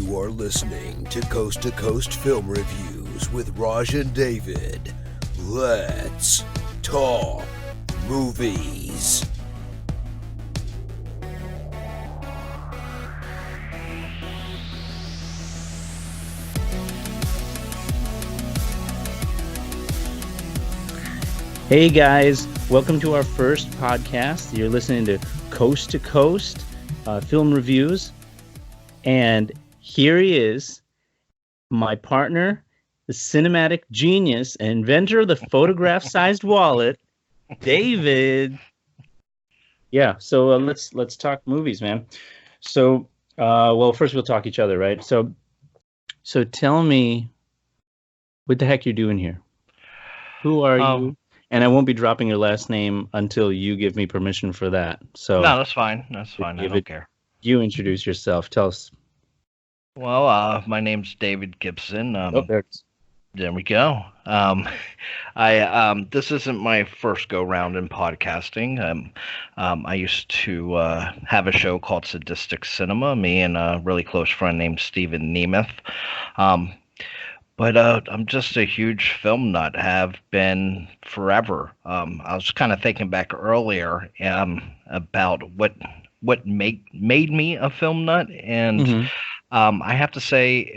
You are listening to Coast to Coast Film Reviews with Raj and David. Let's talk movies. Hey guys, welcome to our first podcast. You're listening to Coast to Coast Film Reviews. And here he is, my partner, the cinematic genius and inventor of the photograph-sized wallet, David. Yeah, so let's talk movies, man. So, first we'll talk each other, right? So tell me what the heck you're doing here. Who are you? And I won't be dropping your last name until you give me permission for that. So no, that's fine. That's fine. I don't care. You introduce yourself. Tell us. Well, my name's David Gibson. There we go. This isn't my first go round in podcasting. I used to have a show called Sadistic Cinema. Me and a really close friend named Stephen Nemeth. But I'm just a huge film nut, have been forever. I was kind of thinking back earlier about what made me a film nut, and I have to say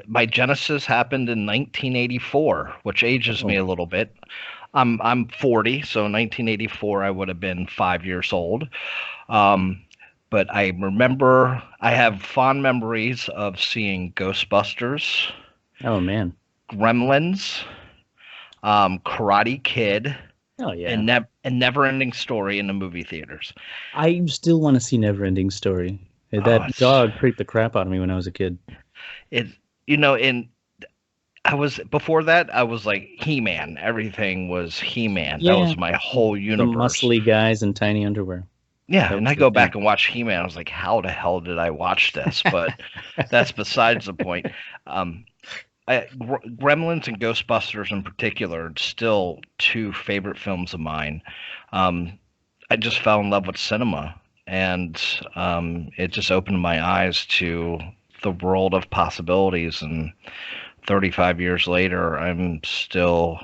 my genesis happened in 1984, which ages me a little bit. I'm 40, so 1984 I would have been 5 years old. But I remember I have fond memories of seeing Ghostbusters. Oh man, Gremlins, Karate Kid, and Never-Ending Story in the movie theaters. I still want to see Never-Ending Story. That dog creeped the crap out of me when I was a kid. Before that, I was like He-Man. Everything was He-Man. Yeah. That was my whole universe. The muscly guys in tiny underwear. Yeah, and I go back and watch He-Man. I was like, how the hell did I watch this? But that's besides the point. Gremlins and Ghostbusters in particular are still two favorite films of mine. I just fell in love with cinema, and it just opened my eyes to the world of possibilities. And 35 years later, I'm still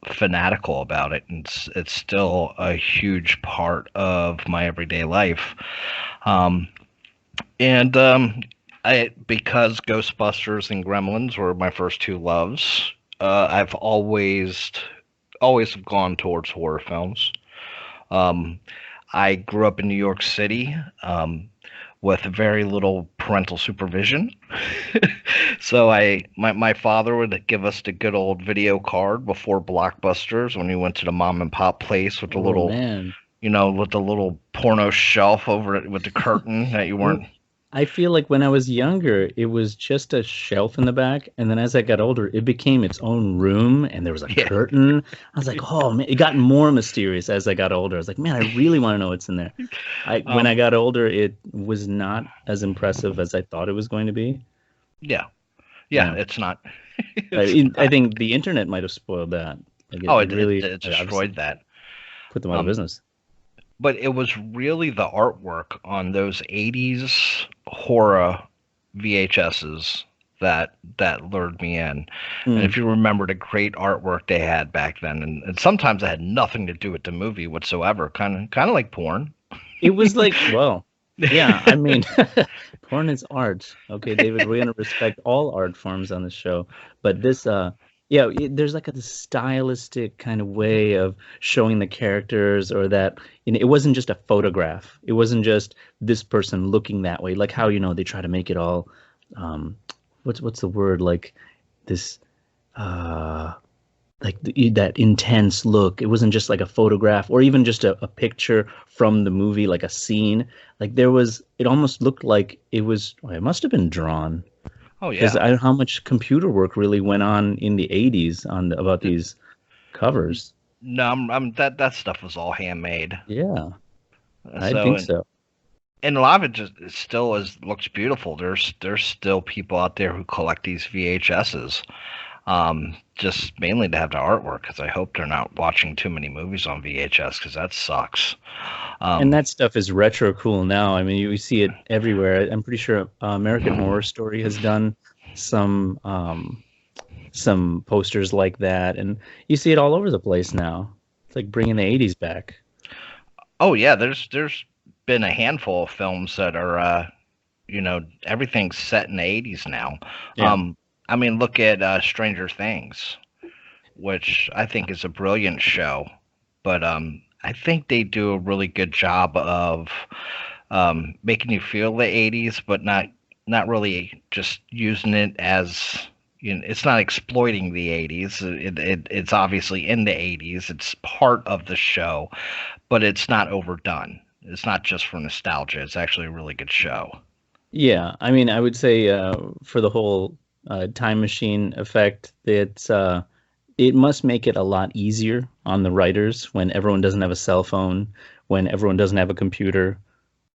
fanatical about it, and it's still a huge part of my everyday life. Because Ghostbusters and Gremlins were my first two loves, I've always gone towards horror films. I grew up in New York City with very little parental supervision. So my father would give us the good old video card before Blockbusters when we went to the mom and pop place with the with the little porno shelf over it with the curtain that you weren't. I feel like when I was younger, it was just a shelf in the back, and then as I got older, it became its own room, and there was a curtain. I was like, oh man, it got more mysterious as I got older. I was like, man, I really want to know what's in there. When I got older, it was not as impressive as I thought it was going to be. Yeah, it's not. I think the internet might have spoiled that. It really destroyed that. Put them out of business. But it was really the artwork on those 80s horror VHSs that lured me in. And if you remember the great artwork they had back then, and sometimes it had nothing to do with the movie whatsoever, kind of like porn. It was like, well, yeah, I mean, porn is art. Okay, David, we're going to respect all art forms on the show. But this, there's like a stylistic kind of way of showing the characters, or that, it wasn't just a photograph. It wasn't just this person looking that way. Like how, they try to make it all, what's the word? Like this, that intense look. It wasn't just like a photograph or even just a picture from the movie, like a scene. Like it almost looked like it must have been drawn. Oh yeah, because how much computer work really went on in the 80s about these covers. No, that stuff was all handmade. Yeah, I think so. And a lot of it just looks beautiful. There's still people out there who collect these VHSs. Just mainly to have the artwork, because I hope they're not watching too many movies on VHS, because that sucks. And that stuff is retro cool now. I mean, you see it everywhere. I'm pretty sure American Horror Story has done some posters like that, and you see it all over the place now. It's like bringing the '80s back. Oh yeah, there's been a handful of films that are everything's set in the '80s now. Yeah. I mean, look at Stranger Things, which I think is a brilliant show, but I think they do a really good job of making you feel the '80s, but not really just using it as, it's not exploiting the '80s. It's obviously in the '80s. It's part of the show, but it's not overdone. It's not just for nostalgia. It's actually a really good show. Yeah, I mean, I would say for the whole time machine effect, it must make it a lot easier on the writers when everyone doesn't have a cell phone, when everyone doesn't have a computer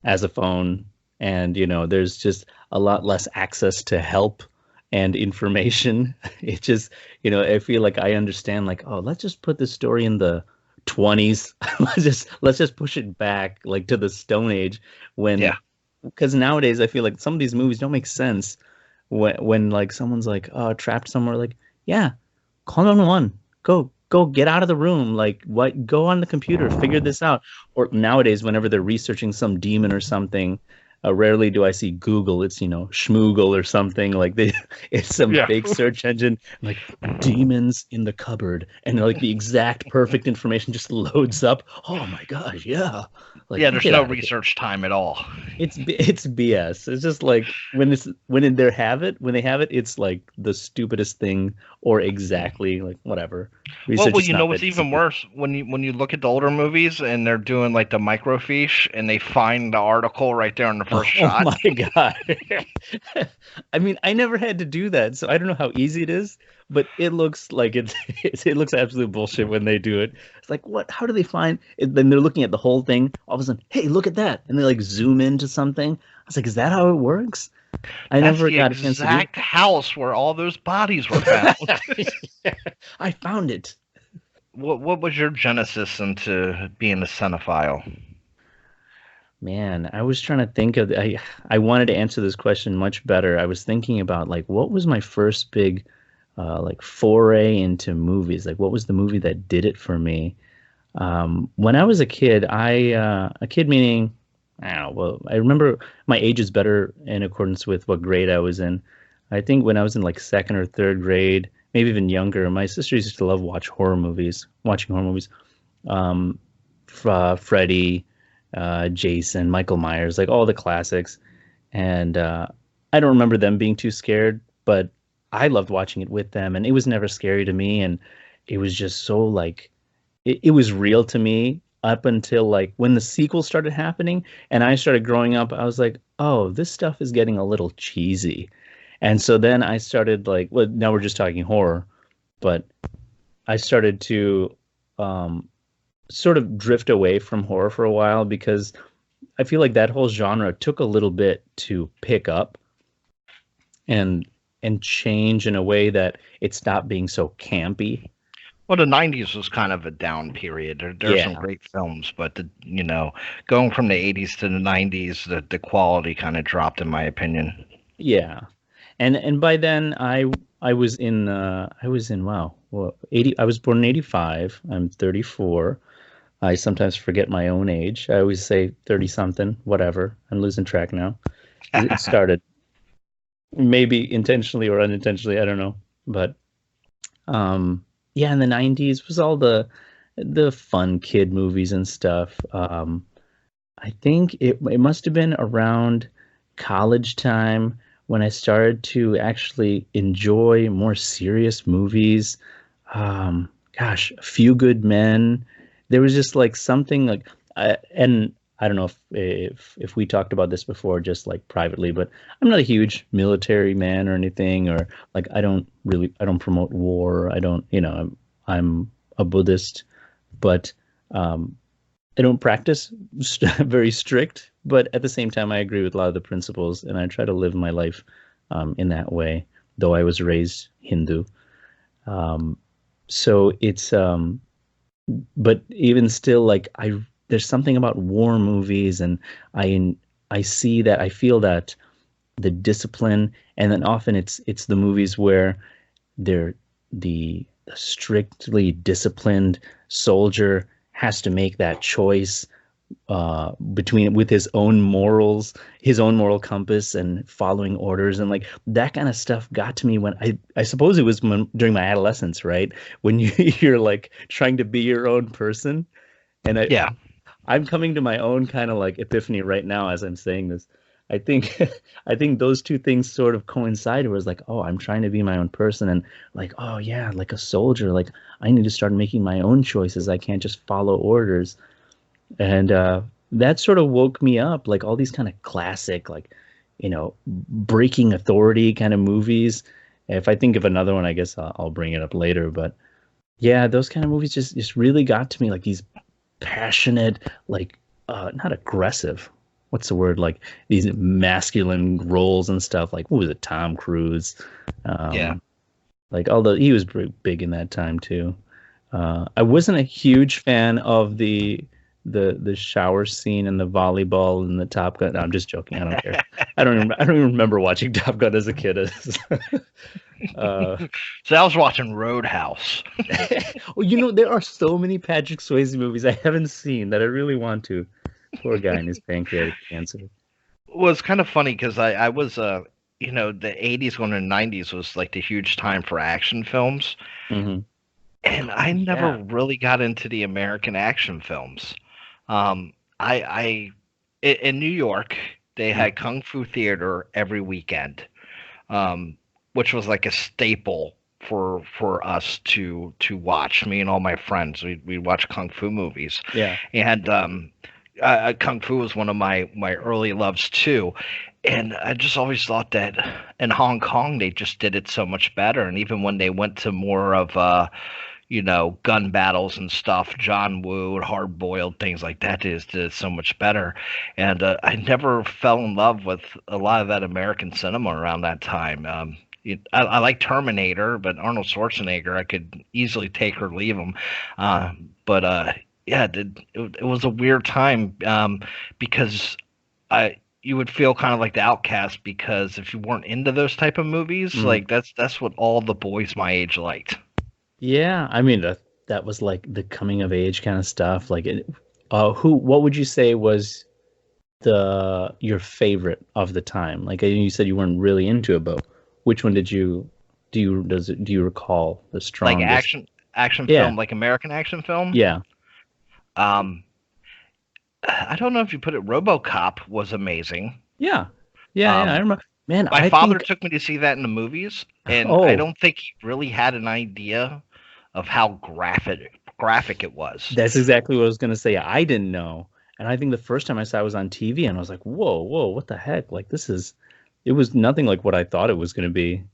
as a phone, and there's just a lot less access to help and information. It just, I feel like I understand, like, oh, let's just put this story in the 20s. let's just push it back like to the Stone Age when. Yeah. Because nowadays I feel like some of these movies don't make sense when like someone's like, oh, trapped somewhere, like, yeah, call 911, go get out of the room, like, what, go on the computer, figure this out. Or nowadays whenever they're researching some demon or something, rarely do I see Google. It's Schmoogle or something like it's some big search engine, like demons in the cupboard, and like the exact perfect information just loads up. Oh my gosh, yeah. Like, yeah, there's no research time at all. It's BS. It's just like when they have it, it's like the stupidest thing, or exactly like whatever. Well, what's even worse, when you look at the older movies and they're doing like the microfiche and they find the article right there in the first shot. Oh my god! I mean, I never had to do that, so I don't know how easy it is. But it looks like it looks absolute bullshit when they do it. It's like, what? How do they find it? Then they're looking at the whole thing. All of a sudden, hey, look at that, and they like zoom into something. I was like, is that how it works? I never got a chance to do it. Exact house where all those bodies were found. I found it. What was your genesis into being a cinephile? Man, I was trying to think of. I wanted to answer this question much better. I was thinking about like what was my first big like foray into movies. Like, what was the movie that did it for me? When I was a kid, a kid meaning, I don't know, well, I remember my age is better in accordance with what grade I was in. I think when I was in like second or third grade, maybe even younger, my sister used to love watching horror movies. Freddy, Jason, Michael Myers, like all the classics. And I don't remember them being too scared, but I loved watching it with them, and it was never scary to me, and it was just so like it was real to me up until like when the sequels started happening and I started growing up. I was like, oh, this stuff is getting a little cheesy. And so then I started like, well, now we're just talking horror, but I started to sort of drift away from horror for a while because I feel like that whole genre took a little bit to pick up and change in a way that it stopped being so campy. Well, the '90s was kind of a down period. There's some great films, but going from the '80s to the '90s, the quality kind of dropped, in my opinion. Yeah, and by then I was in 80. I was born in '85. I'm 34. I sometimes forget my own age. I always say 30 something. Whatever. I'm losing track now. It started. Maybe intentionally or unintentionally, I don't know. But yeah, in the 90s was all the fun kid movies and stuff. I think it must have been around college time when I started to actually enjoy more serious movies. Gosh, A Few Good Men. There was just like something like, and I don't know if we talked about this before, just like privately, but I'm not a huge military man or anything, or like I don't promote war. I don't, I'm a Buddhist, but I don't practice very strict. But at the same time, I agree with a lot of the principles, and I try to live my life in that way. Though I was raised Hindu, So it's but even still, like there's something about war movies, and I see that, I feel that the discipline, and then often it's the movies where they're the strictly disciplined soldier has to make that choice between with his own morals, his own moral compass, and following orders, and like that kind of stuff got to me when I suppose it was during my adolescence, right? When you're like trying to be your own person, and Yeah. I'm coming to my own kind of like epiphany right now as I'm saying this. I think I think those two things sort of coincided. Where it's like, oh, I'm trying to be my own person, and like, oh yeah, like a soldier, like I need to start making my own choices. I can't just follow orders. And that sort of woke me up, like all these kind of classic, like, breaking authority kind of movies. If I think of another one, I guess I'll bring it up later. But yeah, those kind of movies just really got to me, like these passionate, like not aggressive. What's the word? Like these masculine roles and stuff. Like what was it? Tom Cruise. Yeah. Like although he was big in that time too. I wasn't a huge fan of the shower scene and the volleyball and the Top Gun. No, I'm just joking. I don't care. I don't even remember watching Top Gun as a kid. So I was watching Roadhouse. Well, there are so many Patrick Swayze movies I haven't seen that I really want to. Poor guy and his pancreatic cancer. Well, it's kind of funny because I was the 80s going to the 90s was like the huge time for action films. Mm-hmm. And I never really got into the American action films. In New York, they had Kung Fu Theater every weekend, which was like a staple for us to watch. Me and all my friends, we'd watch Kung Fu movies. Yeah. And Kung Fu was one of my early loves too. And I just always thought that in Hong Kong, they just did it so much better. And even when they went to more of gun battles and stuff, John Woo, hard boiled things like that did it so much better. And I never fell in love with a lot of that American cinema around that time. I like Terminator, but Arnold Schwarzenegger, I could easily take or leave him. Yeah, it was a weird time because you would feel kind of like the outcast because if you weren't into those type of movies, like that's what all the boys my age liked. Yeah, I mean that was like the coming of age kind of stuff. Like, what would you say was your favorite of the time? Like you said, you weren't really into it, but which one do you recall the strongest? Like action film, like American action film? Yeah. I don't know if you put it. RoboCop was amazing. Yeah. I remember. Man, my father took me to see that in the movies, and I don't think he really had an idea of how graphic it was. That's exactly what I was gonna say. I didn't know, and I think the first time I saw it was on TV, and I was like, "Whoa, what the heck? Like it was nothing like what I thought it was gonna be."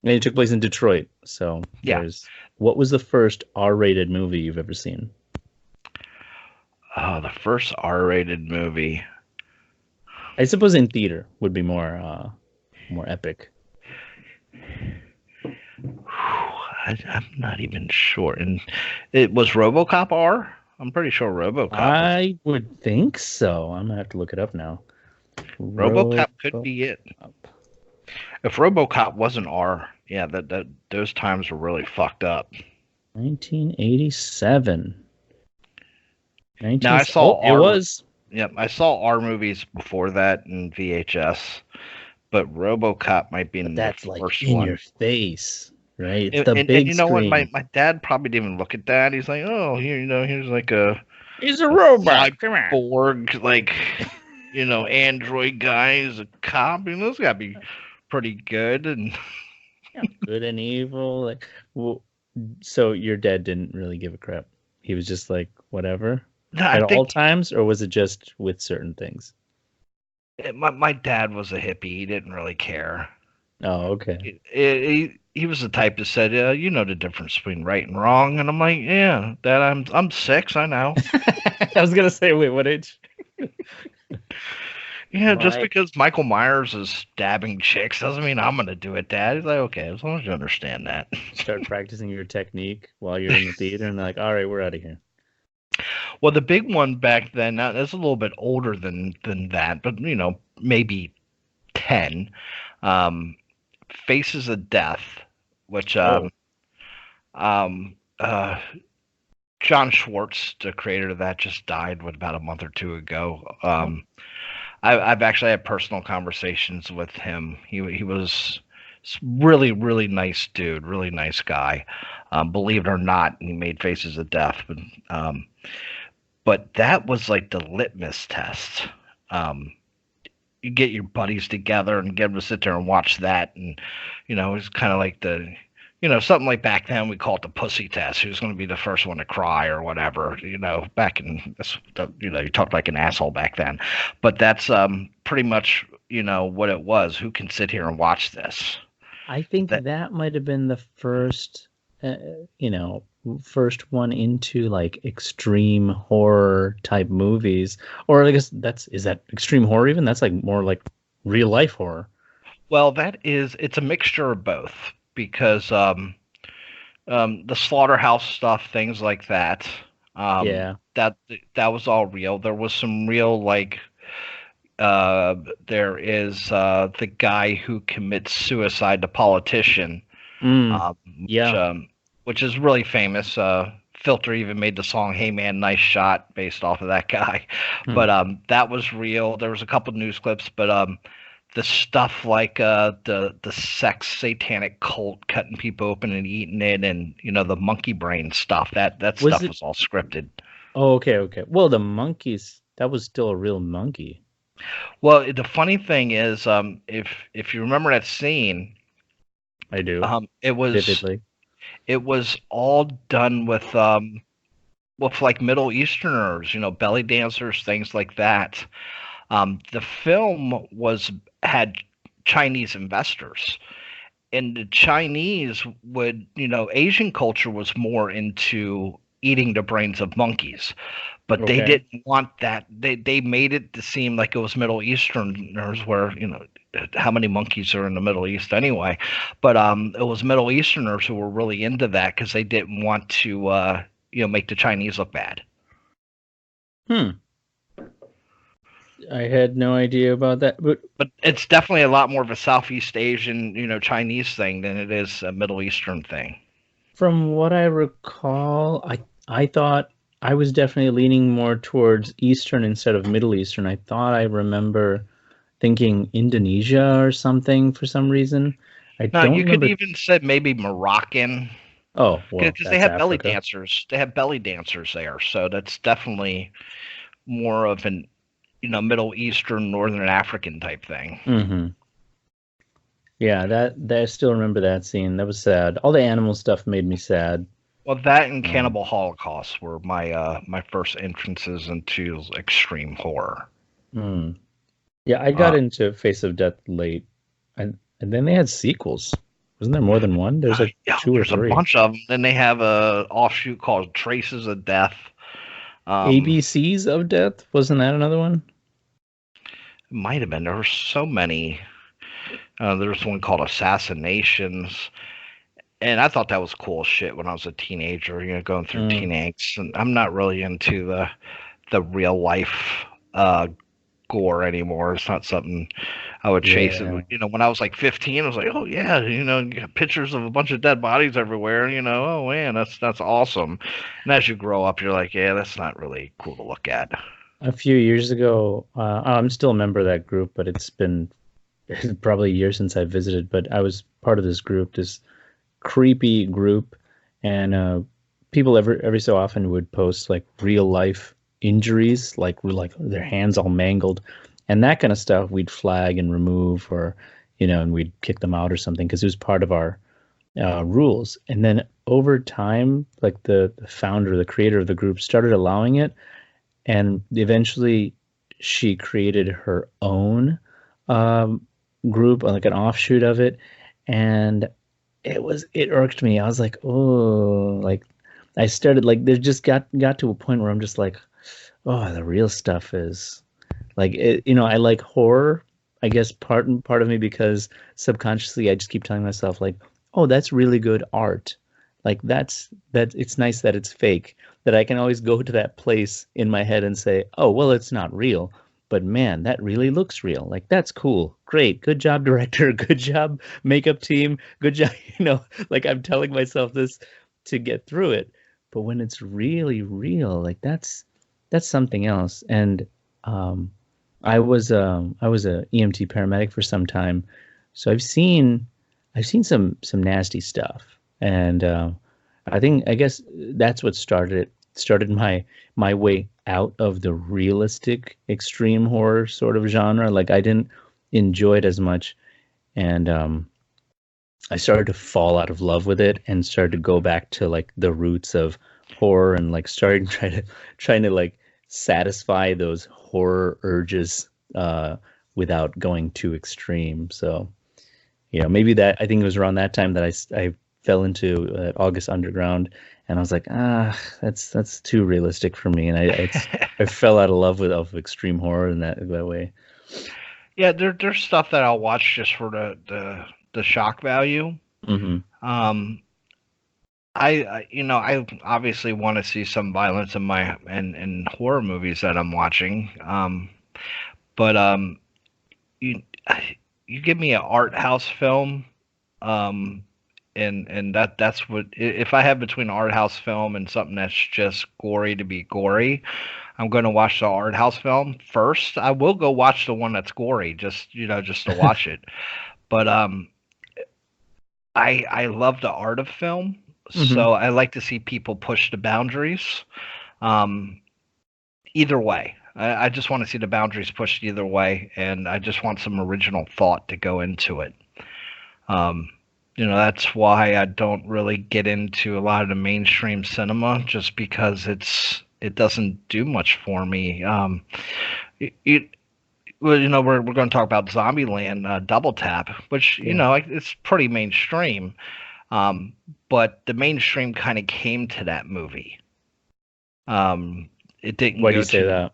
And it took place in Detroit, so yeah. What was the first R-rated movie you've ever seen? Oh, the first R-rated movie. I suppose in theater would be more epic. I'm not even sure. And it was RoboCop R? I'm pretty sure RoboCop. I would think so. I'm gonna have to look it up now. RoboCop could be it. If RoboCop wasn't R, yeah, that those times were really fucked up. 1987. Now I saw R. It was. Yep, I saw R movies before that in VHS, but RoboCop might be in the first one. That's like in your face, right? It's the big screen. What? My dad probably didn't even look at that. He's like, oh, here's like he's a robot. Come on. Borg, like, android guy is a cop. It's gotta be pretty good and good and evil. Like, well, so your dad didn't really give a crap. He was just like, whatever. At all times, or was it just with certain things? My dad was a hippie. He didn't really care. Oh, okay. He was the type that said, you know the difference between right and wrong. And I'm like, yeah, Dad, I'm 6, I know. I was going to say, wait, what age? Yeah, just Right. because Michael Myers is stabbing chicks doesn't mean I'm gonna do it, Dad. He's like, okay, as long as you understand that. Start practicing your technique while you're in the theater, and they're like, all right, we're out of here. Well, the big one back then, now that's a little bit older than that, but maybe 10. Um, Faces of Death, which Oh, um, uh, John Schwartz, the creator of that, just died about a month or two ago. oh, I've actually had personal conversations with him. He was really really nice dude, really nice guy. Believe it or not, he made Faces of Death, but that was like the litmus test. Um, you get your buddies together and get them to sit there and watch that, and it's kind of like something like back then we called it the pussy test. Who's going to be the first one to cry or whatever? Back in you talked like an asshole back then, but that's pretty much what it was. Who can sit here and watch this? I think That that might have been the first, you know, first one into like extreme horror type movies. Or I guess is that extreme horror even? That's like more like real life horror. well, it's a mixture of both because the slaughterhouse stuff, things like that. Yeah. That that was all real. There was some real uh, there is the guy who commits suicide, the politician, Mm, um, which yeah. um, which is really famous. Filter even made the song "Hey Man, Nice Shot" based off of that guy, Hmm. but that was real. There was a couple news clips, but the stuff like the sex satanic cult cutting people open and eating it, and the monkey brain stuff, that Was stuff it? was all scripted. Oh, okay, okay. Well, the monkeys, that was still a real monkey. Well, the funny thing is, if you remember that scene, I do, um, it was vividly. it was all done with like Middle Easterners, belly dancers, things like that. The film had Chinese investors, and the Chinese Asian culture was more into eating the brains of monkeys, but they Okay. didn't want that. They made it to seem like it was Middle Easterners, where how many monkeys are in the Middle East anyway? But it was Middle Easterners who were really into that because they didn't want to make the Chinese look bad. Hmm. I had no idea about that. But But it's definitely a lot more of a Southeast Asian, Chinese thing than it is a Middle Eastern thing. from what I recall, I thought I was definitely leaning more towards Eastern instead of Middle Eastern. I thought I remember thinking Indonesia or something for some reason. I Now don't you could remember. even say maybe Moroccan, Oh, well, because they that's have belly Africa. dancers. They have belly dancers there, so that's definitely more of an Middle Eastern, Northern African type thing. Hmm. Yeah, that I still remember that scene. That was sad. All the animal stuff made me sad. Well, that and Um, Cannibal Holocaust were my first entrances into extreme horror. mm. Yeah, I got Uh, into Face of Death late, and then they had sequels. Wasn't there more than one? There's like yeah, two or there's a three. bunch of them. Then they have a offshoot called Traces of Death. Um, ABCs of Death, wasn't that another one? Might have been. There were so many. There's one called Assassinations, and I thought that was cool shit when I was a teenager. Going through Mm, teen angst, and I'm not really into the real life gore anymore. It's not something I would chase. It. yeah, When I was like 15, I was like, oh yeah, you got pictures of a bunch of dead bodies everywhere. Oh man, that's awesome. And as you grow up, you're like, yeah, that's not really cool to look at. a few years ago, I'm still a member of that group, but it's been probably a year since I visited. But I was part of this group, this creepy group, and people every so often would post like real life injuries, like their hands all mangled, and that kind of stuff. We'd flag and remove, or and we'd kick them out or something because it was part of our rules. And then over time, like the founder, the creator of the group, started allowing it, and eventually she created her own um, group, like an offshoot of it, and it irked me. I was like, oh, like I started like there just got to a point where I'm just like, oh, the real stuff is Like I like horror. I guess part of me because subconsciously I just keep telling myself like, oh, that's really good art. Like that it's nice that it's fake. That I can always go to that place in my head and say, oh, well, it's not real. But man, that really looks real. Like that's cool. Great. Good job, director. Good job, makeup team. Good job. Like I'm telling myself this to get through it. But when it's really real, like that's something else. And um I was a EMT paramedic for some time, so I've seen some nasty stuff, and I guess that's what started my way out of the realistic extreme horror sort of genre. Like I didn't enjoy it as much, and I started to fall out of love with it and started to go back to like the roots of horror and like started trying to like satisfy those horror urges without going too extreme. So, maybe that I think it was around that time that I fell into August Underground, and I was like, that's too realistic for me, and I fell out of love with of extreme horror in that way. Yeah, there's stuff that I'll watch just for the shock value. Hmm. Um, I obviously want to see some violence in horror movies that I'm watching. But you you give me an art house film, um, and that's what if I have between an art house film and something that's just gory to be gory, I'm going to watch the art house film first. I will go watch the one that's gory, just to watch it. But I love the art of film, Hmm. so I like to see people push the boundaries. Um, Either way, I just want to see the boundaries pushed either way, and I just want some original thought to go into it. Um, that's why I don't really get into a lot of the mainstream cinema, just because it doesn't do much for me. It well, we're going to talk about Zombieland, Double Tap, which Yeah. it's pretty mainstream. Um, but the mainstream kind of came to that movie. It didn't Why do you go say to that?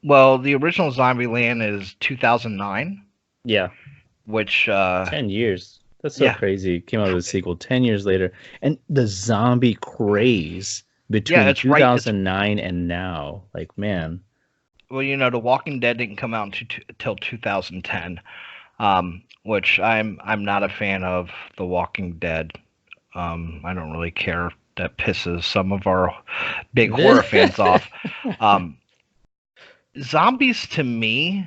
well, the original Zombieland is 2009, Yeah. which 10 years. That's so yeah, crazy. Came out with a sequel 10 years later. And the zombie craze yeah, between it's right. It's 2009 and now. Like, man. well, The Walking Dead didn't come out until 2010, which I'm not a fan of The Walking Dead. I don't really care. That pisses some of our big horror fans off. Um, Zombies to me,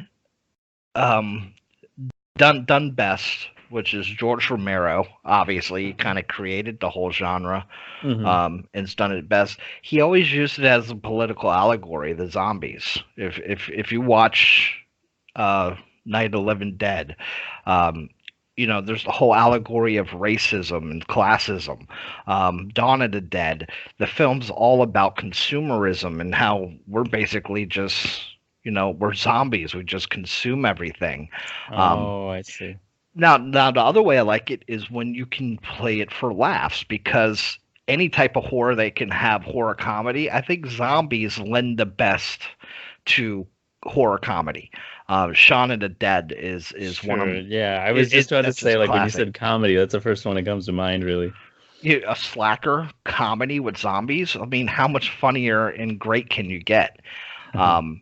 um, done best, which is George Romero. Obviously, he kind of created the whole genre, Hmm. and has done it best. He always used it as a political allegory. The zombies. If you watch Night of the Living Dead, um, there's the whole allegory of racism and classism. Dawn of the Dead. The film's all about consumerism and how we're basically just we're zombies. We just consume everything. Um, Oh, I see. now the other way I like it is when you can play it for laughs, because any type of horror they can have horror comedy. I think zombies lend the best to horror comedy. Shaun of the Dead is one of Sure. Yeah. I was just about to that's just say, like, when you classic. said comedy, that's the first one that comes to mind, really. A slacker comedy with zombies. I mean, how much funnier and great can you get? Um,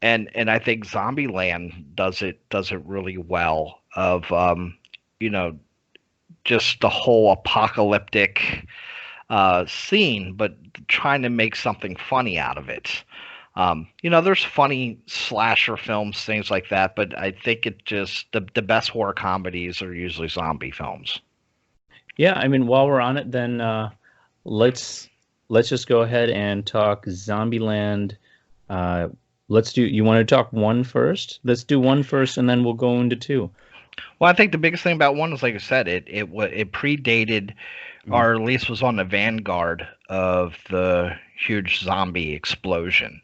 and I think Zombieland does it really well. Of you know, just the whole apocalyptic scene, but trying to make something funny out of it. There's funny slasher films, things like that, but I think it just the best horror comedies are usually zombie films. Yeah. I mean, while we're on it, then let's let's just go ahead and talk Zombieland. Uh, you want to talk one first? Let's do one first, and then we'll go into two. Well, I think the biggest thing about one is, like I said, it predated, Mhm. or at least was on the vanguard of the huge zombie explosion.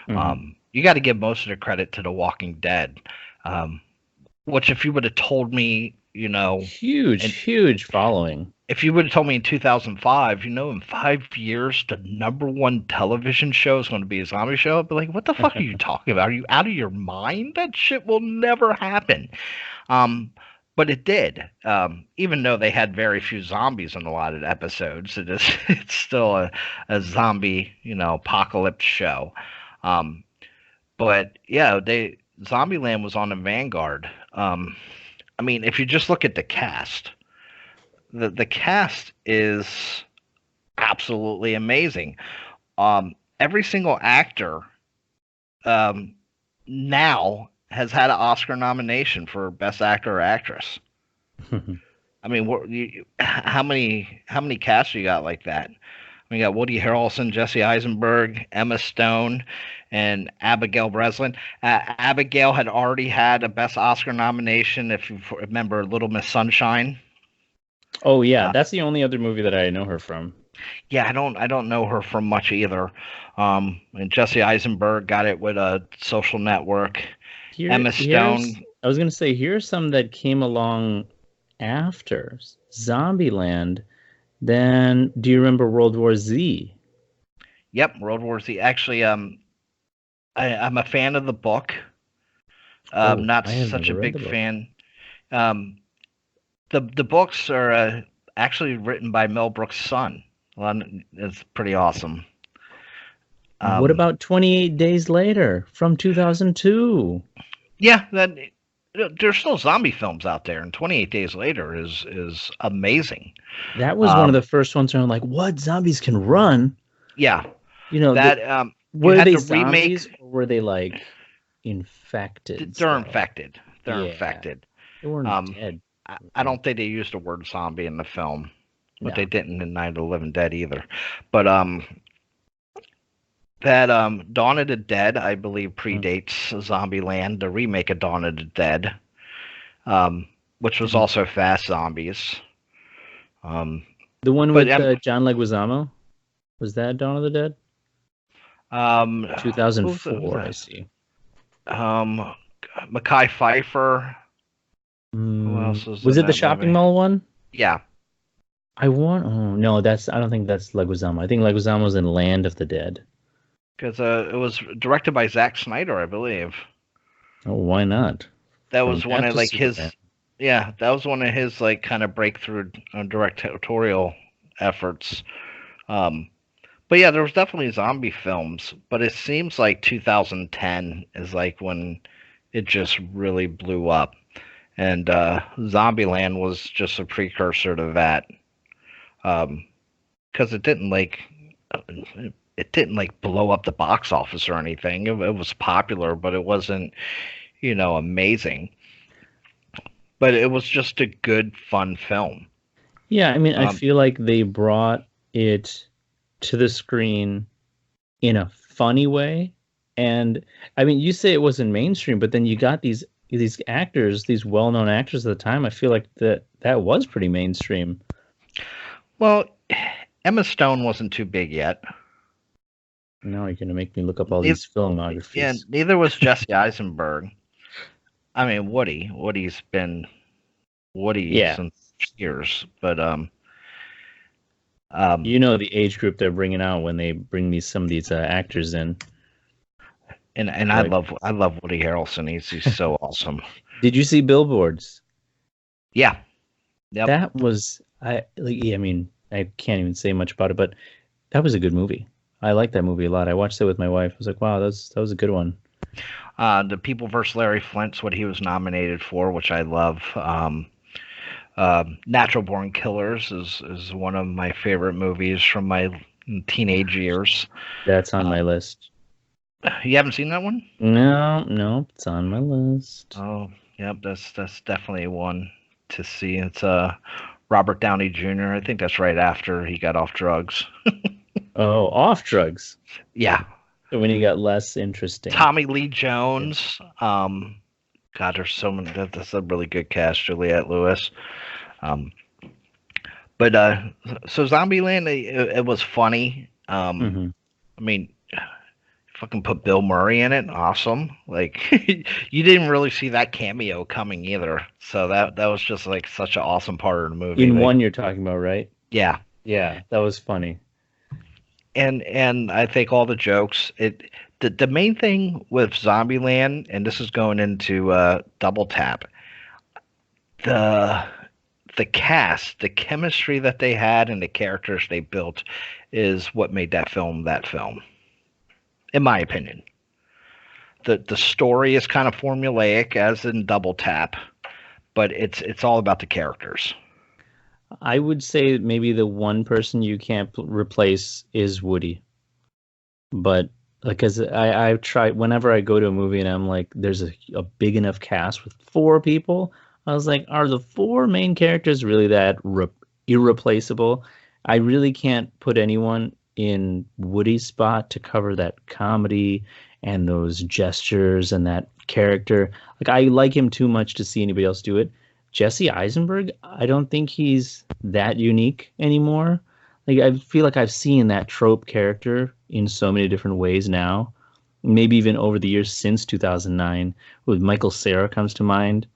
Mhm. You got to give most of the credit to The Walking Dead, um, which if you would have told me you know, and Huge following. if you would have told me in 2005, in 5 years, the #1 television show is going to be a zombie show, I'd be like, what the fuck are you talking about? Are you out of your mind? That shit will never happen. But it did. Even though they had very few zombies in a lot of episodes, it's still a zombie, apocalypse show. But yeah, Zombieland was on the vanguard. I mean, if you just look at the cast, the cast is absolutely amazing. Every single actor now has had an Oscar nomination for Best Actor or Actress. I mean, how many casts you got like that? We got Woody Harrelson, Jesse Eisenberg, Emma Stone, and Abigail Breslin. Abigail had already had a Best Oscar nomination, if you remember Little Miss Sunshine. Oh yeah, that's the only other movie that I know her from. Yeah, I don't know her from much either. And Jesse Eisenberg got it with a Social Network. Emma Stone. I was gonna say, here's some that came along after Zombieland. Then, do you remember World War Z? Yep, World War Z. Actually, I'm a fan of the book. Not such a big fan. The books are actually written by Mel Brooks' son. Well, it's pretty awesome. What about 28 Days Later from 2002? Yeah, there's still zombie films out there, and 28 Days Later is amazing. That was one of the first ones where I'm like, what? Zombies can run? Yeah. That were they zombies or were they like infected? They're infected. They're infected. They weren't dead. I don't think they used the word zombie in the film, but they didn't in Night of the Living Dead either. But that Dawn of the Dead, I believe, predates Zombieland, the remake of Dawn of the Dead, which was also fast zombies. The one with John Leguizamo, was that Dawn of the Dead? 2004, I see. Mekhi Phifer. Who else was it the shopping mall one? Yeah. I don't think that's Leguizamo. I think Leguizamo's in Land of the Dead. Because it was directed by Zack Snyder, I believe. Oh, why not? That was one of his. Yeah, that was one of his kind of breakthrough directorial efforts. But yeah, there was definitely zombie films, but it seems like 2010 is when it just really blew up, and Zombieland was just a precursor to that, because it didn't blow up the box office or anything. It was popular, but it wasn't amazing. But it was just a good, fun film. Yeah, I mean, I feel like they brought it to the screen in a funny way. And I mean, you say it wasn't mainstream, but then you got these actors, these well-known actors at the time. I feel like that was pretty mainstream. Well, Emma Stone wasn't too big yet. Now you're going to make me look up all these filmographies. Yeah, neither was Jesse Eisenberg. I mean, Woody's been Woody since years, but the age group they're bringing out when they bring some of these actors in. And I love Woody Harrelson. He's so awesome. Did you see Billboards? Yeah. Yep. That was I mean, I can't even say much about it, but that was a good movie. I like that movie a lot. I watched it with my wife. I was like, wow, that was a good one. The People vs. Larry Flint's what he was nominated for, which I love. Natural Born Killers is one of my favorite movies from my teenage years. That's on my list. You haven't seen that one? No, it's on my list. Oh, yep, that's definitely one to see. It's Robert Downey Jr. I think that's right after he got off drugs. Oh, off drugs? Yeah. So when he got less interesting. Tommy Lee Jones. God, there's so many. That's a really good cast. Juliette Lewis. But so Zombieland, it was funny. I mean, fucking put Bill Murray in it. Awesome. Like you didn't really see that cameo coming either. So that was just like such an awesome part of the movie. In one you're talking about, right? Yeah. Yeah, that was funny. And I think all the jokes, the main thing with Zombieland, and this is going into Double Tap, the cast, the chemistry that they had, and the characters they built is what made that film, in my opinion. The story is kind of formulaic, as in Double Tap, but it's all about the characters. I would say maybe the one person you can't replace is Woody. But because I've tried, whenever I go to a movie and I'm like, there's a big enough cast with 4 people, I was like, are the 4 main characters really that irreplaceable? I really can't put anyone in Woody's spot to cover that comedy and those gestures and that character. Like, I like him too much to see anybody else do it. Jesse Eisenberg, I don't think he's that unique anymore. Like, I feel like I've seen that trope character in so many different ways now. Maybe even over the years since 2009, with Michael Cera comes to mind.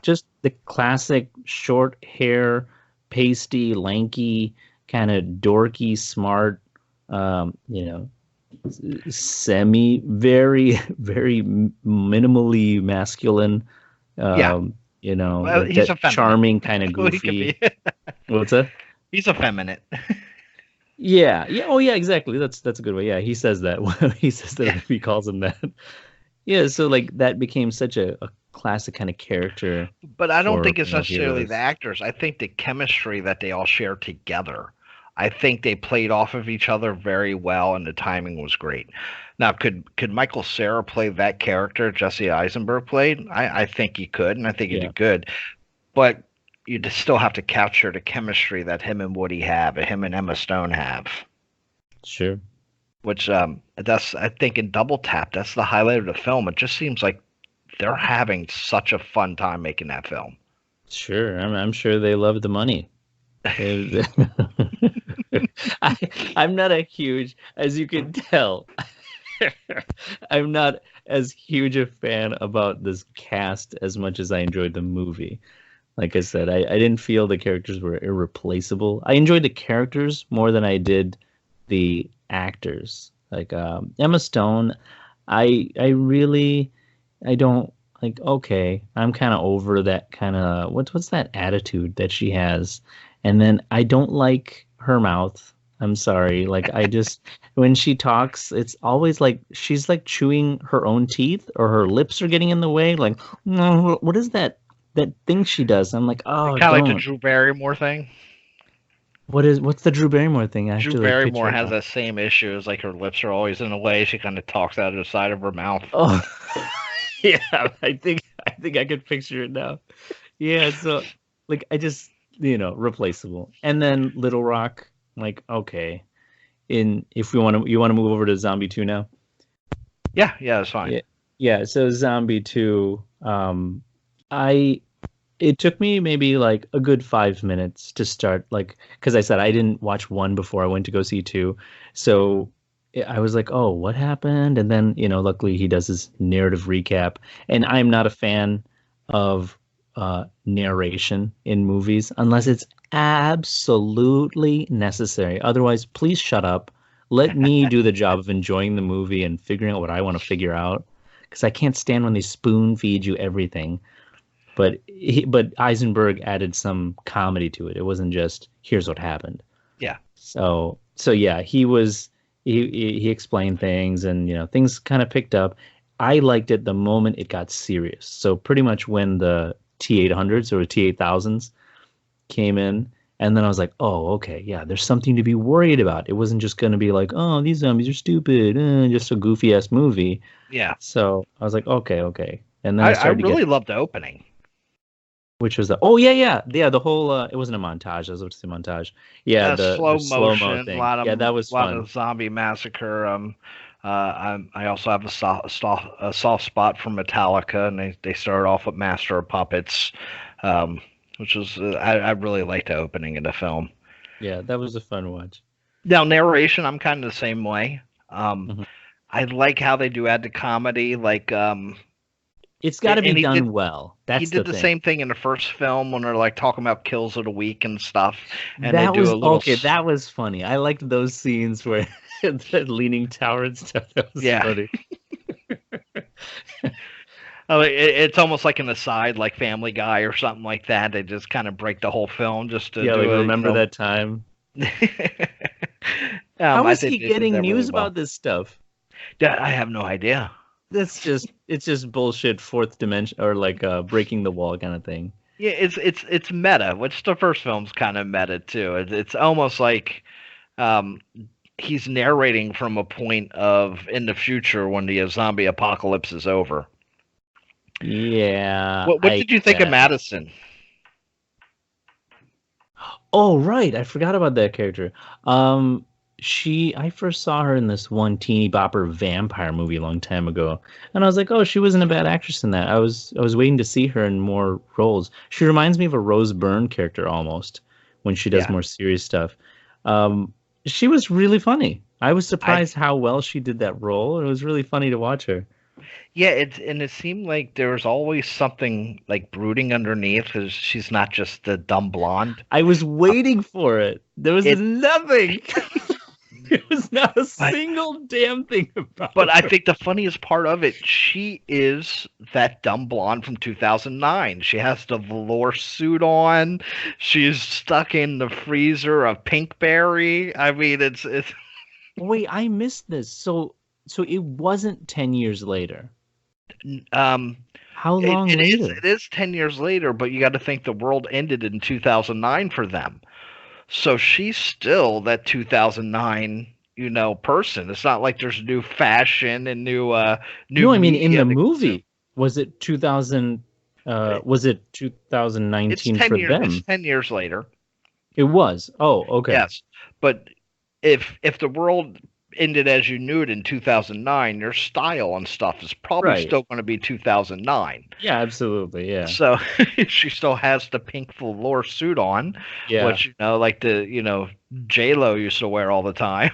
Just the classic short hair, pasty, lanky, kind of dorky, smart, very minimally masculine. Well, he's that charming kind of goofy. What's that? He's effeminate. Yeah. Oh, yeah. Exactly. That's a good way. Yeah, he says that. He says that if he calls him that. Yeah. So like that became such a classic kind of character. But I don't think it's necessarily the actors. I think the chemistry that they all share together. I think they played off of each other very well, and the timing was great. Now, could Michael Cera play that character Jesse Eisenberg played? I think he could, and I think he did good. But you just still have to capture the chemistry that him and Woody have, and him and Emma Stone have. Sure. Which that's, I think, in Double Tap, that's the highlight of the film. It just seems like they're having such a fun time making that film. Sure, I'm sure they love the money. I'm not a huge, as you can tell, I'm not as huge a fan about this cast as much as I enjoyed the movie. Like I said, I didn't feel the characters were irreplaceable. I enjoyed the characters more than I did the actors. Like Emma Stone, I don't like. Okay, I'm kind of over that kind of what's that attitude that she has, and then I don't like her mouth. I'm sorry. Like I just when she talks, it's always like she's like chewing her own teeth or her lips are getting in the way. Like, no, what is that thing she does? I'm like, oh, kind of like the Drew Barrymore thing. What's the Drew Barrymore thing? Drew Barrymore has that same issue. It's like her lips are always in the way. She kind of talks out of the side of her mouth. Oh, yeah. I think I could picture it now. Yeah. So, like, I just replaceable. And then Little Rock, like, okay. If you want to move over to Zombie 2 now. Yeah, that's fine. Yeah. So Zombie 2, it took me maybe like a good 5 minutes to start, like, because I said I didn't watch 1 before I went to go see 2. So I was like, oh, what happened? And then, luckily he does his narrative recap. And I'm not a fan of narration in movies unless it's absolutely necessary. Otherwise, please shut up. Let me do the job of enjoying the movie and figuring out what I want to figure out. Because I can't stand when they spoon feed you everything. But Eisenberg added some comedy to it. It wasn't just here's what happened. Yeah. So yeah, he explained things and things kind of picked up. I liked it the moment it got serious. So pretty much when the T-800s or T-8000s came in, and then I was like, oh, okay, yeah, there's something to be worried about. It wasn't just going to be like, oh, these zombies are stupid, just a goofy ass movie. Yeah. So I was like, okay. And then I really loved the opening. Which was the the whole it wasn't a montage. I was about to say montage. Yeah, the slow motion thing. That was fun. A lot of zombie massacre. I also have a soft spot for Metallica, and they started off with Master of Puppets, which was I really liked the opening of the film. Yeah, that was a fun watch. Now narration, I'm kind of the same way. I like how they do add the comedy. Like, It's got to be and done well. he That's did the the thing. same thing in the first film when they're like talking about kills of the week and stuff, and they That do was a little. okay. That was funny. I liked those scenes where the leaning tower and stuff. That was Yeah. funny. It's almost like an aside, like Family Guy or something like that. They just kind of break the whole film just to Yeah, do like a, remember that time? How I is think he they did getting that really news well. about this stuff? Yeah, I have no idea. It's just bullshit fourth dimension or like breaking the wall kind of thing. Yeah, it's meta, which the first film's kind of meta too. It's almost like um, he's narrating from a point of in the future when the zombie apocalypse is over. Yeah, What I did you think of guess. Madison? Oh, right. I forgot about that character. I first saw her in this one teeny bopper vampire movie a long time ago. And I was like, oh, she wasn't a bad actress in that. I was waiting to see her in more roles. She reminds me of a Rose Byrne character almost when she does Yeah, more serious stuff. She was really funny. I was I surprised how well she did that role. It was really funny to watch her. yeah, it seemed like there was always something like brooding underneath because she's not just the dumb blonde. I was waiting for it. There was It nothing. There was not a but single damn thing about but I her. think the funniest part of it, she is that dumb blonde from 2009. She has the velour suit on. She's stuck in the freezer of Pinkberry. I mean, it's Wait, I missed this. So it wasn't 10 years later. um How long later? it is 10 years later, but you got to think the world ended in 2009 for them. So she's still that 2009, person. It's not like there's new fashion and new No, I mean in media the to consume. movie. Was it 2000 was it It's 2019 10 for years it's them? 10 years later. It was. Oh, okay. Yes. But if the world ended as you knew it in 2009, your style and stuff is probably Right. still going to be 2009. Yeah, absolutely. Yeah. So she still has the pink velour suit on, Yeah. which like the J Lo used to wear all the time.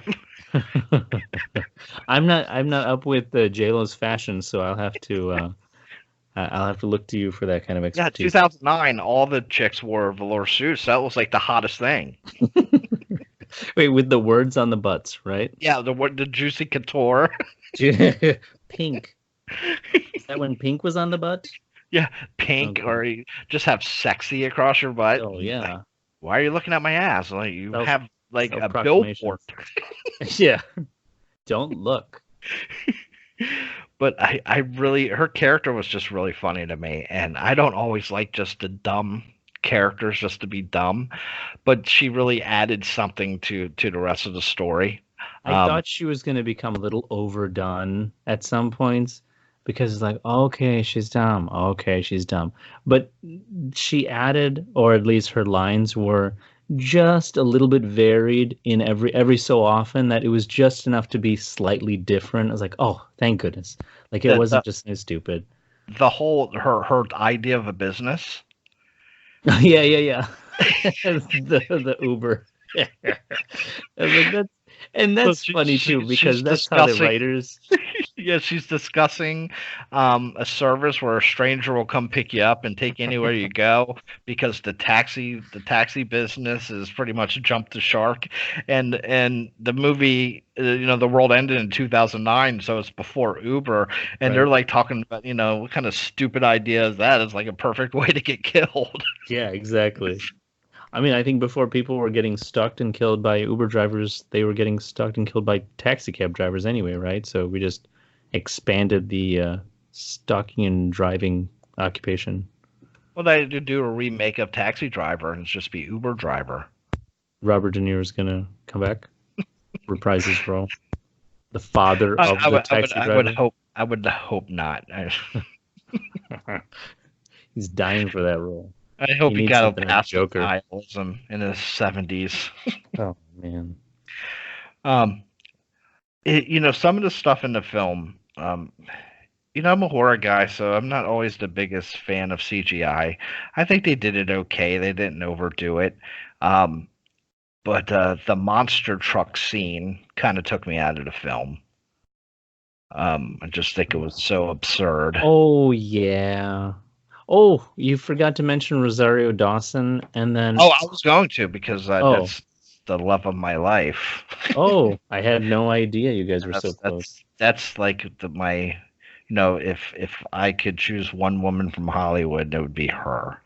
I'm not up with the JLo's fashion, so I'll have to look to you for that kind of Yeah, expertise. 2009, all the chicks wore velour suits. That was like the hottest thing. Wait, with the words on the butts, right? Yeah, the Juicy Couture. Pink. Is that when Pink was on the butt? Yeah, pink, Okay. or you just have sexy across your butt. Oh Like, yeah. why are you looking at my ass? Like you Self have like self a billboard. proclamations. Yeah. Don't look. But I really, her character was just really funny to me, and I don't always like just the dumb characters just to be dumb, but she really added something to the rest of the story. I Um, thought she was going to become a little overdone at some points because it's like, okay, she's dumb. Okay, she's dumb. But she added, or at least her lines were just a little bit varied in every so often that it was just enough to be slightly different. I was like, oh, thank goodness. Like it the wasn't just so stupid. the whole her idea of a business. Yeah, yeah, yeah. The Uber. I was like, So that's funny too she's because that's how the discussing. writers. Yeah, she's discussing a service where a stranger will come pick you up and take you anywhere you go because the taxi business is pretty much jumped the shark, and the movie the world ended in 2009, so it's before Uber, and they're Right. like talking about what kind of stupid idea is that? It's like a perfect way to get killed. Yeah, exactly. I mean, I think before people were getting stalked and killed by Uber drivers, they were getting stalked and killed by taxi cab drivers anyway, right? So we just expanded the stalking and driving occupation. Well, they could do a remake of Taxi Driver and it's just be Uber Driver. Robert De Niro's gonna come back, reprise his role, the father I, of I the would I would taxi I would driver. hope I would hope not. He's dying for that role. I He hope he needs got a something like past with Joker. nihilism in his 70s. Oh man. Um, some of the stuff in the film. I'm a horror guy, so I'm not always the biggest fan of CGI. I think they did it okay. They didn't overdo it. Um, but the monster truck scene kind of took me out of the film. I just think it was so absurd. Oh yeah. Oh, you forgot to mention Rosario Dawson, and then Oh, I was going to because oh that's the love of my life. oh, I had no idea you guys were so That's close. that's like my, if I could choose one woman from Hollywood, it would be her,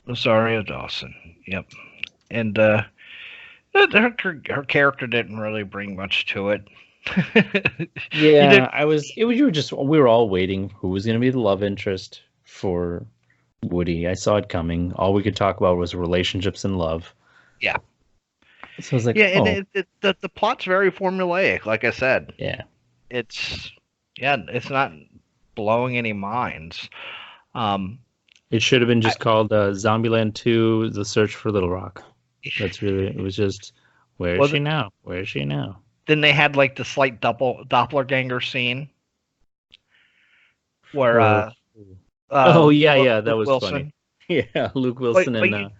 Rosario Dawson. Yep, and her character didn't really bring much to it. You did, Yeah, I was. It was. You were just. We were all waiting. Who was going to be the love interest for Woody? I saw it coming. All we could talk about was relationships and love. yeah, So I was like, yeah, and oh, the plot's very formulaic. Like I said, yeah. it's it's not blowing any minds. Um, It should have been I, just called Zombieland 2: The Search for Little Rock. That's really. It was just. Where is well, she now? Where is she now? then they had like the slight doppelganger scene where For. Oh yeah, yeah, that Luke was funny. Wilson. Yeah, Luke Wilson and I thought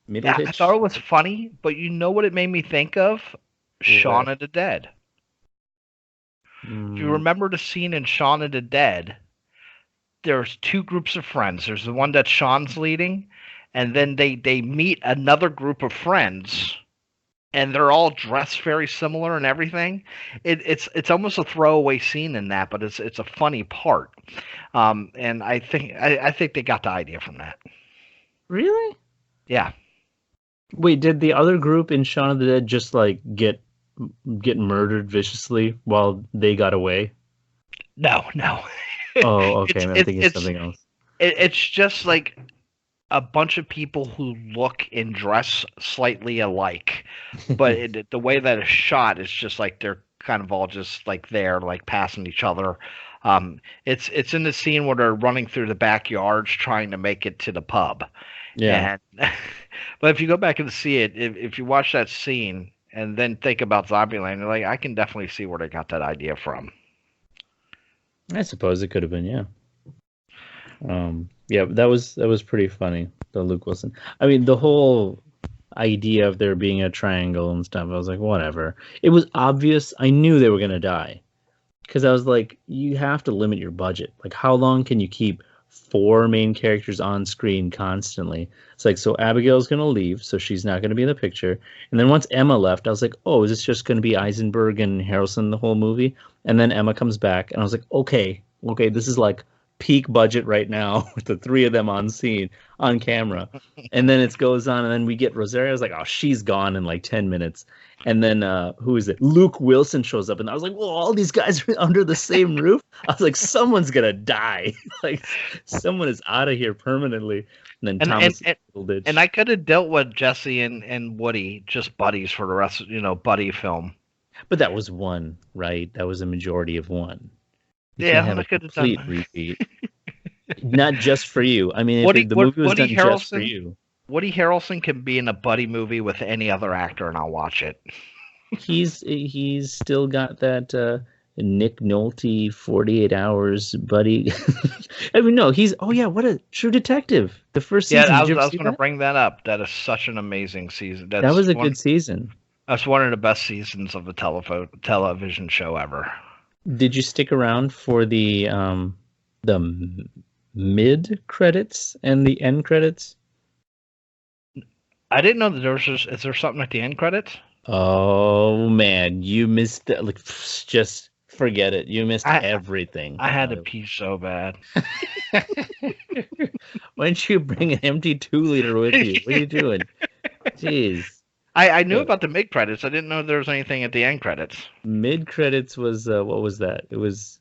Middleditch. it was funny, but you know what it made me think of? Shaun What? of the Dead. If you Mm, remember the scene in Shaun of the Dead, there's two groups of friends. There's the one that Sean's leading, and then they meet another group of friends, and they're all dressed very similar and everything. It's almost a throwaway scene in that, but it's a funny part. And I think they got the idea from that. really? Yeah. Wait, did the other group in Shaun of the Dead just like get murdered viciously while they got away? No, no. Oh, okay. it's I'm it's thinking of it's something else. it's just like a bunch of people who look and dress slightly alike, but the way that it's shot is just like they're kind of all just like there, like passing each other. It's in the scene where they're running through the backyards trying to make it to the pub, Yeah, and but if you go back and see it, if you watch that scene and then think about Zombieland, you're like, I can definitely see where they got that idea from. I suppose it could have been. Yeah. Yeah, that was pretty funny. The Luke Wilson. I mean, the whole idea of there being a triangle and stuff. I was like, whatever. It was obvious. I knew they were gonna die. Because I was like, you have to limit your budget. Like, how long can you keep four main characters on screen constantly? It's like, so Abigail's going to leave, so she's not going to be in the picture. And then once Emma left, I was like, oh, is this just going to be Eisenberg and Harrelson the whole movie? And then Emma comes back, and I was like, okay, this is like peak budget right now with the three of them on scene, on camera. And then it goes on, and then we get Rosario. I was like, oh, she's gone in like 10 minutes. And then who is it? Luke Wilson shows up, and I was like, "Well, all these guys are under the same roof." I was like, "Someone's gonna die. Like, someone is out of here permanently." And then And Thomas and Middleditch. and I could have dealt with Jesse and Woody just buddies for the rest, buddy film. But that was one, right? That was a majority of one. You can't Yeah, have I a could have complete done. repeat. Not just for you. I mean, Woody if the movie was Woody done just for Harrelson. you, Woody Harrelson can be in a buddy movie with any other actor, and I'll watch it. he's still got that Nick Nolte 48 Hours buddy. I mean, no, he's oh yeah, what a True Detective. The first Yeah, season. Did you I ever was see going to that? bring that up. That is such an amazing season. That was a good season. That's one of the best seasons of a television show ever. Did you stick around for the mid credits and the end credits? I didn't know that is there something at the end credits? Oh man, you missed it. Like, just forget it. You missed everything. I had to pee so bad. Why don't you bring an empty 2-liter with you? What are you doing? Jeez. I knew about the mid credits. I didn't know there was anything at the end credits. Mid credits was what was that? It was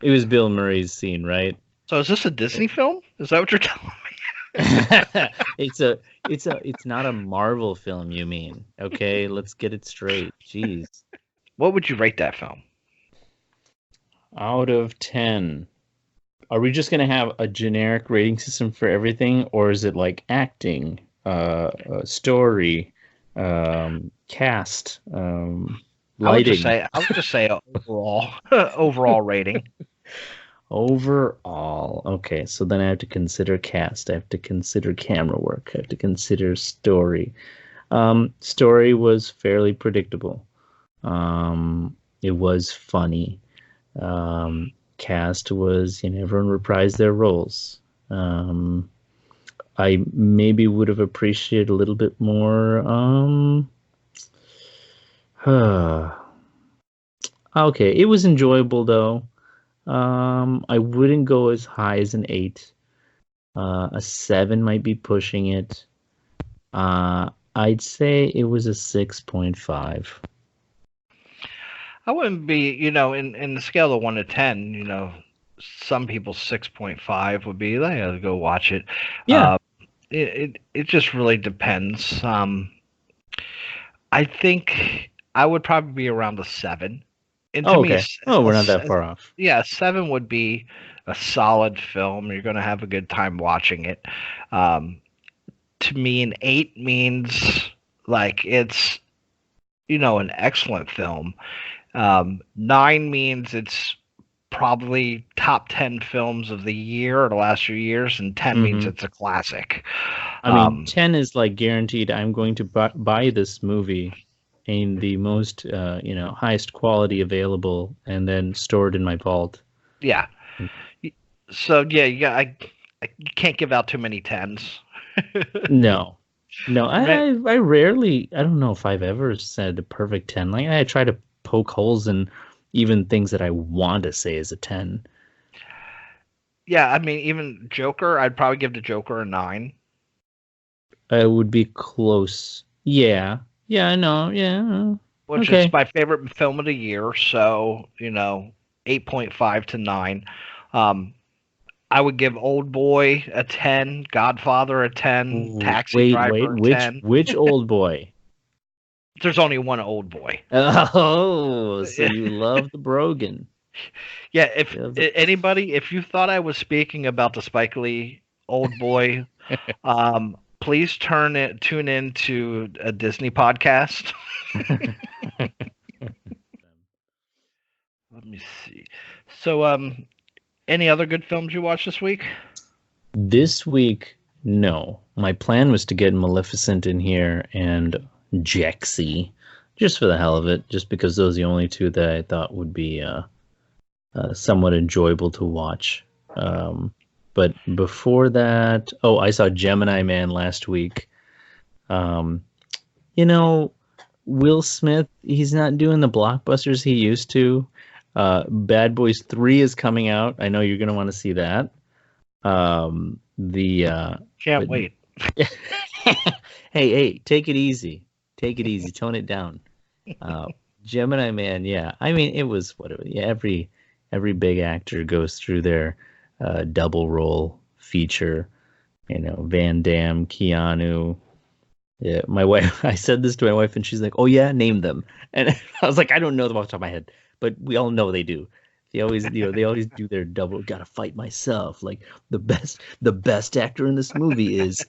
Bill Murray's scene, right? So is this a Disney film? Is that what you're telling me? It's not a Marvel film, you mean? Okay, let's get it straight. Jeez. What would you rate that film? Out of 10. Are we just gonna have a generic rating system for everything, or is it like acting, story, cast, lighting? I would just say overall rating. Overall, okay. So then I have to consider cast. I have to consider camera work. I have to consider story. Story was fairly predictable. It was funny. Cast was, everyone reprised their roles. I maybe would have appreciated a little bit more. Okay, it was enjoyable though. I wouldn't go as high as an 8. A 7 might be pushing it. I'd say it was a 6.5. I wouldn't be, in the scale of 1 to 10, some people's 6.5 would be, like, go watch it. Yeah. It just really depends. I think I would probably be around a 7. And to me, Okay. We're not that far off. Yeah, 7 would be a solid film. You're going to have a good time watching it. To me, an 8 means like it's, an excellent film. 9 means it's probably top 10 films of the year or the last few years, and 10 means it's a classic. I mean, 10 is like guaranteed I'm going to buy this movie in the most, highest quality available and then store it in my vault. Yeah. So, yeah, I can't give out too many 10s. No, I rarely, I don't know if I've ever said a perfect 10. Like, I try to poke holes in even things that I want to say is a 10. Yeah, I mean, even Joker, I'd probably give the Joker a 9. It would be close. Yeah, I know. Yeah. Which is my favorite film of the year. So, 8.5 to 9. I would give Old Boy a 10, Godfather a 10, Taxi Driver a 10. Which Old Boy? There's only one Old Boy. Oh, so you love the Brogan. Yeah, if you thought I was speaking about the Spike Lee Old Boy, please tune in to a Disney podcast. Let me see. So, any other good films you watched this week? This week, no. My plan was to get Maleficent in here and Jaxie, just for the hell of it, just because those are the only two that I thought would be somewhat enjoyable to watch. But before that, I saw Gemini Man last week. Will Smith, he's not doing the blockbusters he used to. Bad Boys 3 is coming out. I know you're going to want to see that. Can't wait. Hey, take it easy. Take it easy. Tone it down. Gemini Man, yeah. I mean, it was whatever. Yeah, every big actor goes through their double role feature. Van Damme, Keanu. Yeah, my wife. I said this to my wife, and she's like, "Oh yeah, name them." And I was like, "I don't know them off the top of my head, but we all know they do. They always, they always do their double. Gotta fight myself. Like the best actor in this movie is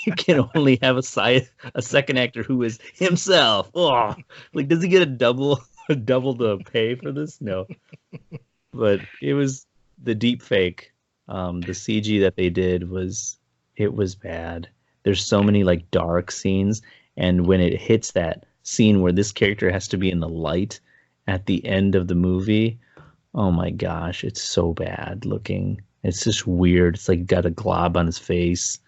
you can only have a second actor who is himself. Oh, like does he get a double the pay for this? No, but it was the deep fake. The CG that they did was bad. There's so many like dark scenes, and when it hits that scene where this character has to be in the light at the end of the movie, oh my gosh, it's so bad looking. It's just weird. It's like got a glob on his face.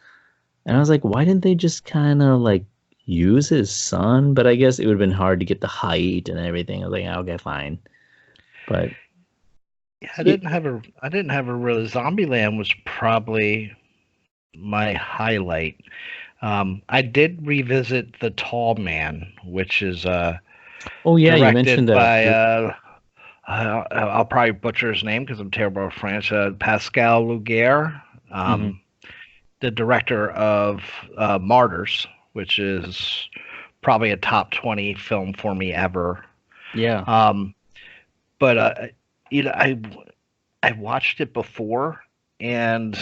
And I was like, why didn't they just kind of like use his son? But I guess it would have been hard to get the height and everything. I was like, okay, fine. But yeah, I didn't have a really. Zombieland was probably my highlight. I did revisit The Tall Man, which is you mentioned that by I'll probably butcher his name because I'm terrible at French. Pascal Laugier, the director of Martyrs, which is probably a top 20 film for me ever. Yeah. But I watched it before, and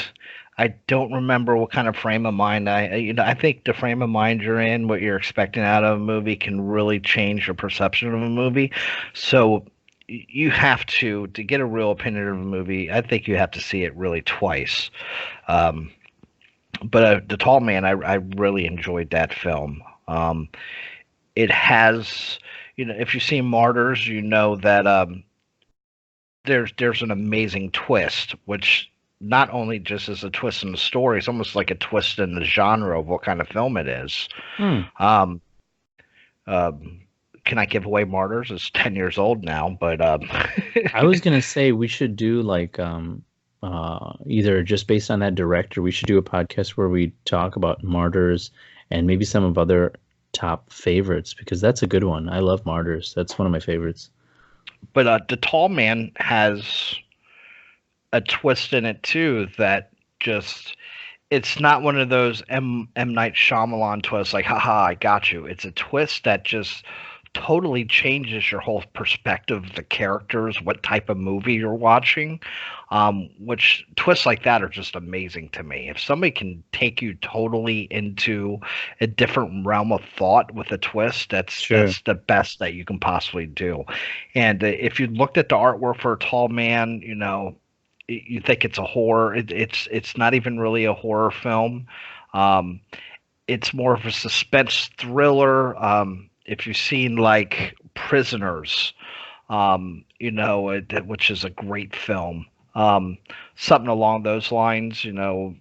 I don't remember what kind of frame of mind I think the frame of mind you're in, what you're expecting out of a movie, can really change your perception of a movie. So you have to get a real opinion of a movie. I think you have to see it really twice. But The Tall Man, I really enjoyed that film. It has, if you see Martyrs, you know that there's an amazing twist, which not only just is a twist in the story, it's almost like a twist in the genre of what kind of film it is. Um, can I give away Martyrs? It's 10 years old now, but I was gonna say we should do like either just based on that director, we should do a podcast where we talk about Martyrs and maybe some of other top favorites, because that's a good one. I love Martyrs. That's one of my favorites. But The Tall Man has a twist in it too that just, it's not one of those M Night Shyamalan twists like, haha, I got you. It's a twist that just totally changes your whole perspective of the characters, what type of movie you're watching. Which twists like that are just amazing to me. If somebody can take you totally into a different realm of thought with a twist, that's the best that you can possibly do. And if you looked at the artwork for A Tall Man, you know, you think it's a horror. It's not even really a horror film. It's more of a suspense thriller. If you've seen like Prisoners, you know, which is a great film. Something along those lines, you know,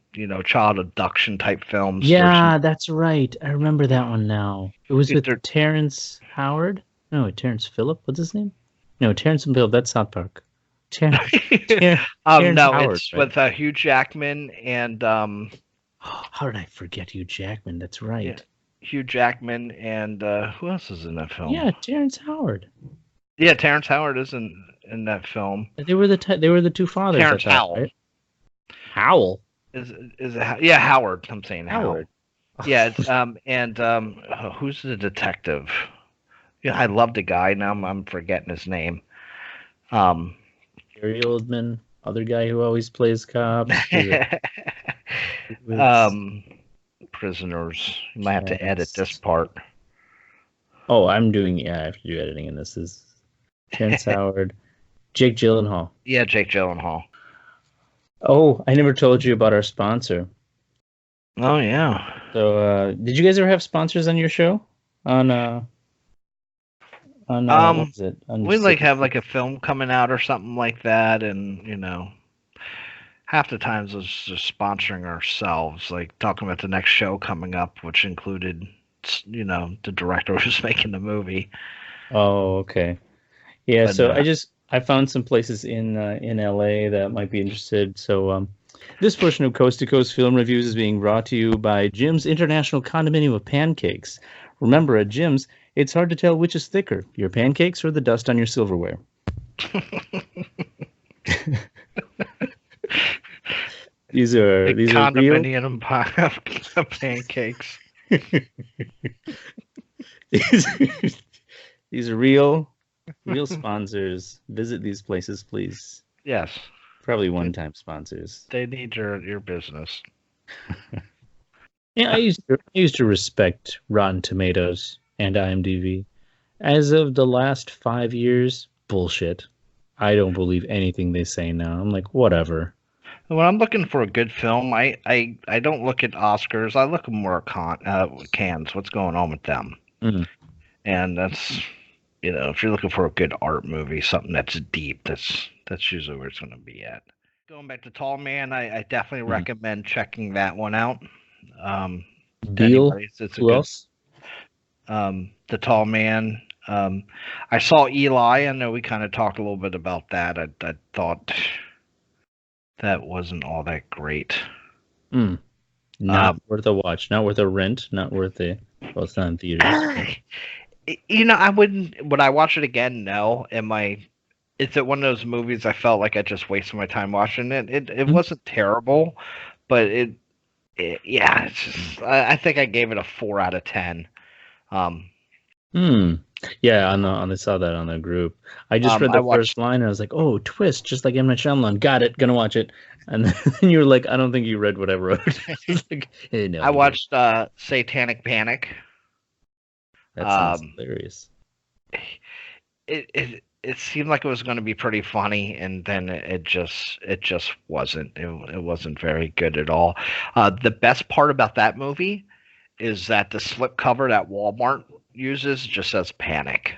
child abduction type films. Yeah, that's right. I remember that one now. It was with Terrence Howard. No, Terrence Phillip. What's his name? No, Terrence and Phillip. That's South Park. Terrence no, Howard, it's right? with Hugh Jackman and how did I forget Hugh Jackman? That's right. Yeah, Hugh Jackman and who else is in that film? Yeah, Terrence Howard. Yeah, Terrence Howard is in that film. They were the two fathers. Terrence Howell. Right? Howell. Is it? Yeah, Howard. I'm saying Howard. Yeah, it's, and who's the detective? Yeah, I love the guy. Now I'm forgetting his name. Gary Oldman, other guy who always plays cops. Prisoners. You might have to edit this part. Oh, I have to do editing in this. Is Terrence Howard, Jake Gyllenhaal. Yeah, Jake Gyllenhaal. Oh, I never told you about our sponsor. Oh yeah. So, did you guys ever have sponsors on your show? What was it? We like have like a film coming out or something like that, and you know, half the times it's just sponsoring ourselves, like talking about the next show coming up, which included, you know, the director who's making the movie. Oh, okay. Yeah, but, so I found some places in LA that might be interested. So this portion of Coast to Coast Film Reviews is being brought to you by Jim's International Condominium of Pancakes. Remember, at Jim's, it's hard to tell which is thicker, your pancakes or the dust on your silverware. These are condominium pancakes. These are real sponsors. Visit these places, please. Yes. Probably one-time sponsors. They need your business. Yeah, I used to respect Rotten Tomatoes and IMDb. As of the last 5 years, bullshit. I don't believe anything they say now. I'm like, whatever. When I'm looking for a good film, I don't look at Oscars. I look more at Cannes. What's going on with them? Mm. And that's, you know, if you're looking for a good art movie, something that's deep, that's usually where it's going to be at. Going back to Tall Man, I definitely recommend checking that one out. Deal. Who else? The Tall Man. I saw Eli. I know we kind of talked a little bit about that. I thought that wasn't all that great. Not worth a watch. Not worth a rent. Not worth a. Well, it's not in theaters. You know, I wouldn't. Would I watch it again? No. Is it one of those movies I felt like I just wasted my time watching it? It wasn't terrible, but yeah. It's just, I think I gave it a 4 out of 10. Yeah, I saw that on the group. I just read the first line and I was like, oh, twist, just like M. Night Shyamalan. Got it, gonna watch it. And then you were like, I don't think you read what I wrote. Like, hey, no, I watched Satanic Panic. That sounds hilarious. It seemed like it was going to be pretty funny, and then it just wasn't. It wasn't very good at all. The best part about that movie is that the slipcover that Walmart uses just says Panic.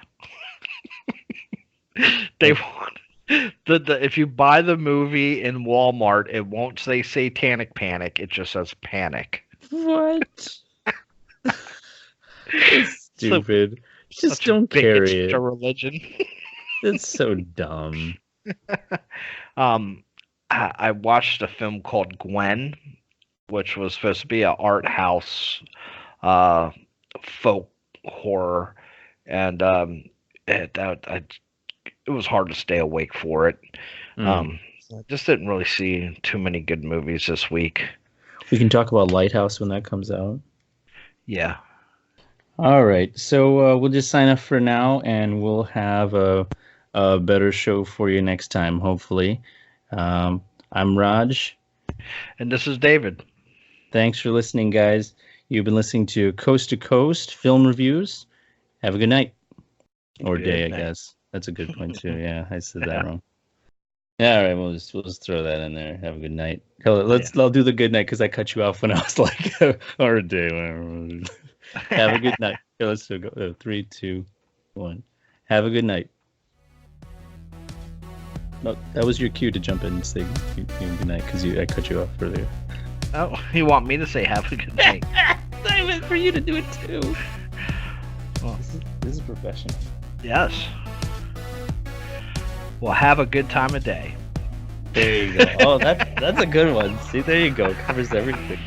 If you buy the movie in Walmart, it won't say Satanic Panic. It just says Panic. What? It's So, stupid. Just such a don't bigot carry to it. religion. It's so dumb. I watched a film called Gwen, which was supposed to be an art house folk horror, and it was hard to stay awake for it. I just didn't really see too many good movies this week. We can talk about Lighthouse when that comes out. Yeah. All right, so we'll just sign up for now, and we'll have a better show for you next time, hopefully. I'm Raj. And this is David. Thanks for listening, guys. You've been listening to Coast to Coast Film Reviews. Have a good night. Or day, I guess. That's a good point, too. Yeah, I said that wrong. Yeah, all right, we'll just throw that in there. Have a good night. I'll do the good night because I cut you off when I was like, or a day. Have a good night. Okay, let's go. 3, 2, 1. Have a good night. No, that was your cue to jump in and say good night because I cut you off earlier. Oh, you want me to say have a good night? I meant for you to do it too. Well, this is professional. Yes. Well, have a good time of day. There you go. Oh, that's a good one. See, there you go. Covers everything.